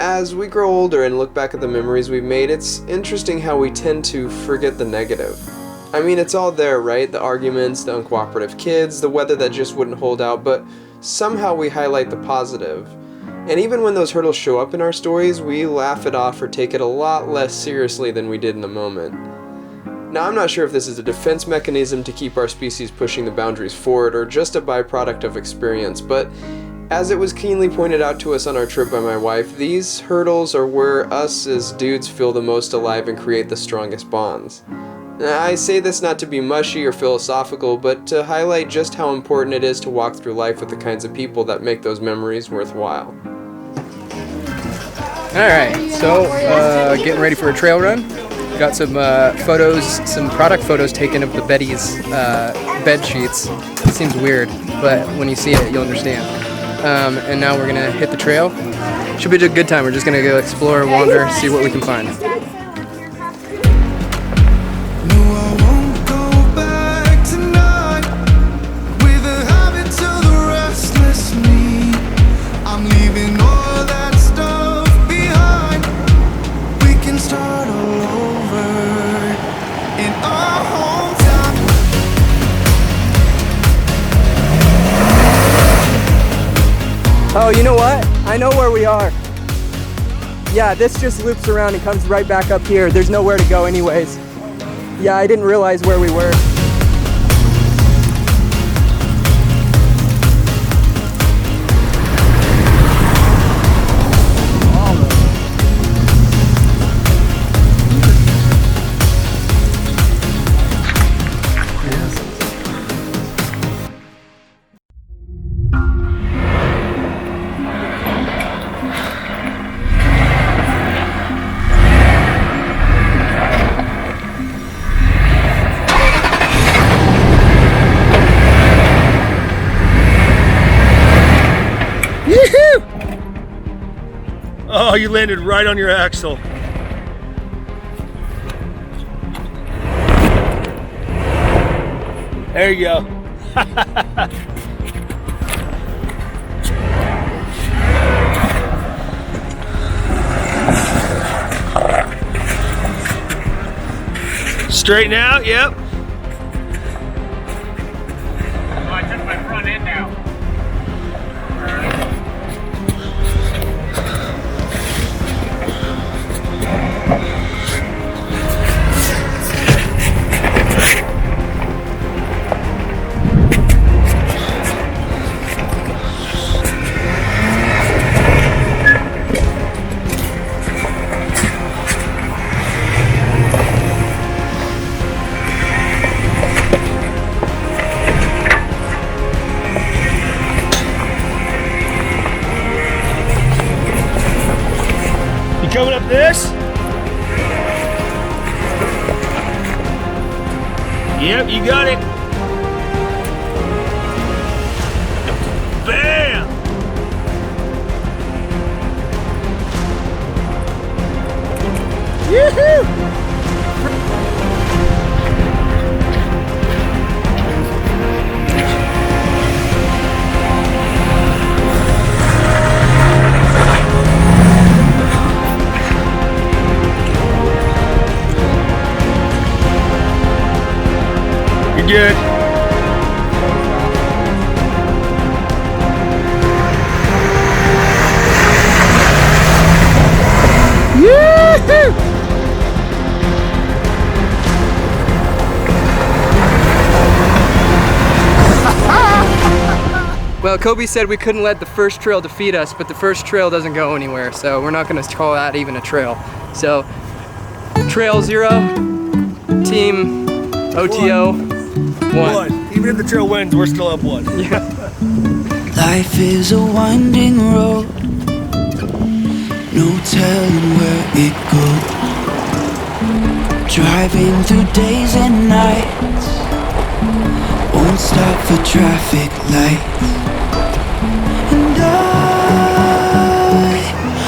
as we grow older and look back at the memories we've made, it's interesting how we tend to forget the negative. I mean, it's all there, right? The arguments, the uncooperative kids, the weather that just wouldn't hold out, but somehow we highlight the positive. And even when those hurdles show up in our stories, we laugh it off or take it a lot less seriously than we did in the moment. Now, I'm not sure if this is a defense mechanism to keep our species pushing the boundaries forward or just a byproduct of experience, but as it was keenly pointed out to us on our trip by my wife, these hurdles are where us as dudes feel the most alive and create the strongest bonds. Now, I say this not to be mushy or philosophical, but to highlight just how important it is to walk through life with the kinds of people that make those memories worthwhile. Alright, so getting ready for a trail run. Got some photos, some product photos taken of the Betty's bed sheets. It seems weird, but when you see it, you'll understand. And now we're gonna hit the trail. Should be a good time. We're just gonna go explore, wander, see what we can find. Oh, you know what? I know where we are. Yeah, this just loops around and comes right back up here. There's nowhere to go anyways. Yeah, I didn't realize where we were. Oh, you landed right on your axle. There you go. Straighten out, yep. Oh, I took my front end out. Coming up this? Yep, you got it. Bam! Yoo-hoo! Good. Well, Kobe said we couldn't let the first trail defeat us, but the first trail doesn't go anywhere, so we're not going to call that even a trail. So, Trail 0, Team OTO 1. Even if the trail wins, we're still up 1. Yeah. Life is a winding road, no telling where it goes. Driving through days and nights, won't stop for traffic lights. And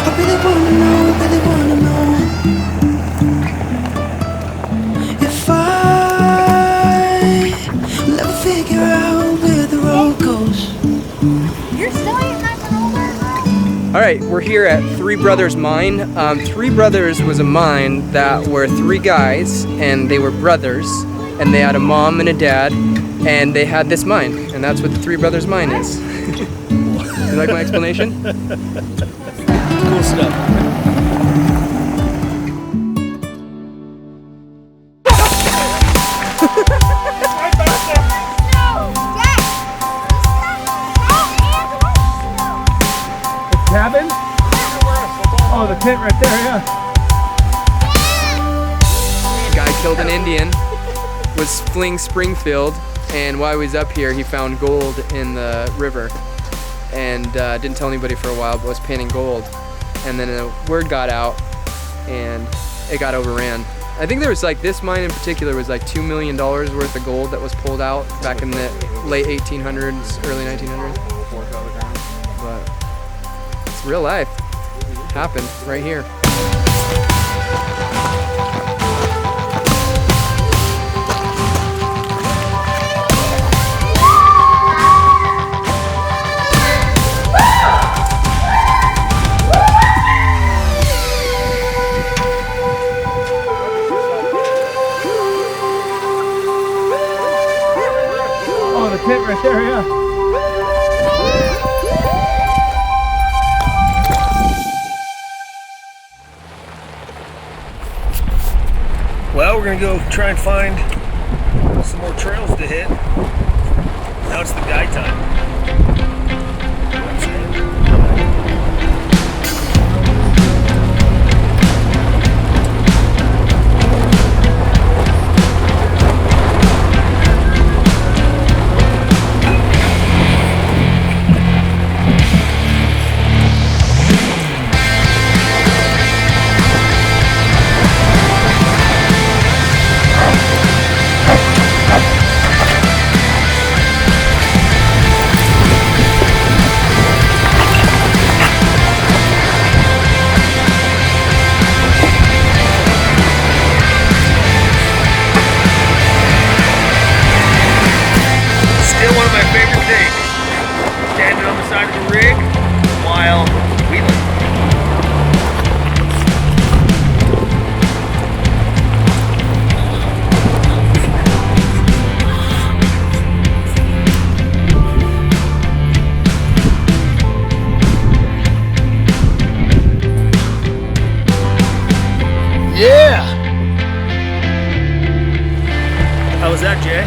I really wanna know if I'll ever figure out where the road goes. You're still eating that granola? All right, we're here at Three Brothers Mine. Three Brothers was a mine that were three guys, and they were brothers, and they had a mom and a dad, and they had this mine, and that's what the Three Brothers Mine is. You like my explanation? Cool stuff. Cabin? Oh, the tent right there, yeah. A guy killed an Indian, was fleeing Springfield, and while he was up here, he found gold in the river, and didn't tell anybody for a while, but was panning gold. And then a word got out, and it got overran. I think there was like, this mine in particular was like $2 million worth of gold that was pulled out back in the late 1800s, early 1900s. But it's real life. Happened right here. Oh, the tent right there, yeah. Well, we're gonna go try and find some more trails to hit. Now it's the guy time. You know what I'm saying? Still one of my favorite things. Standing on the side of the rig while wheeling. Yeah! How was that, Jay?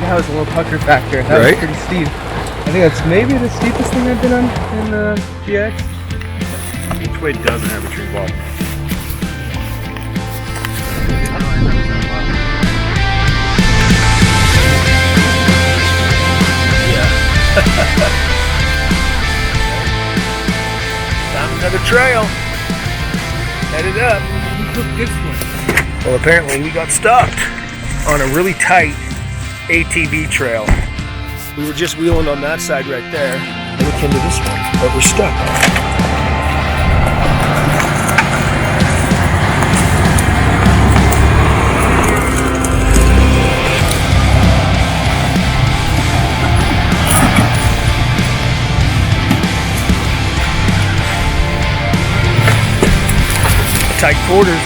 That was a little pucker factor. That Right? was pretty steep. I think that's maybe the steepest thing I've been on in the GX. Which way doesn't have a tree wall? Found another trail. Headed up. Who took this one? Well, apparently we got stuck on a really tight ATV trail. We were just wheeling on that side right there, and we came to this one, but we're stuck. Tight quarters.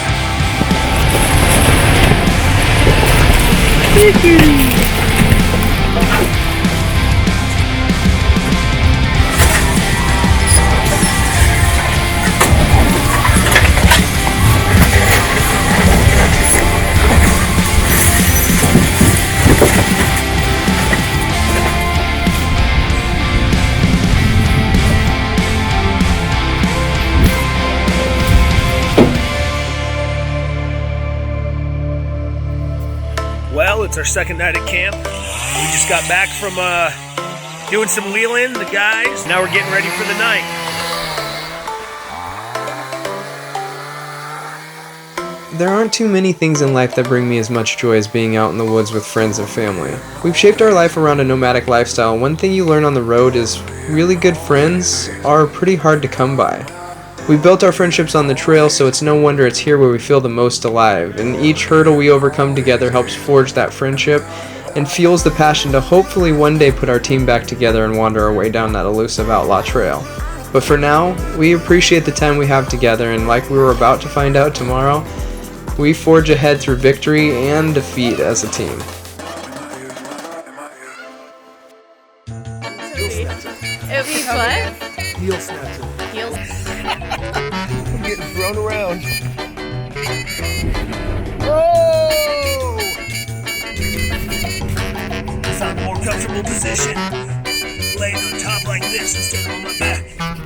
Well, it's our second night at camp. We just got back from doing some wheeling, the guys. Now we're getting ready for the night. There aren't too many things in life that bring me as much joy as being out in the woods with friends and family. We've shaped our life around a nomadic lifestyle, and one thing you learn on the road is really good friends are pretty hard to come by. We built our friendships on the trail, so it's no wonder it's here where we feel the most alive, and each hurdle we overcome together helps forge that friendship and fuels the passion to hopefully one day put our team back together and wander our way down that elusive outlaw trail. But for now, we appreciate the time we have together, and like we were about to find out tomorrow, we forge ahead through victory and defeat as a team. It would be what? Heel snatcher. Heels. I'm getting thrown around. Whoa! Found a more comfortable position. Laying on top like this instead of on my back.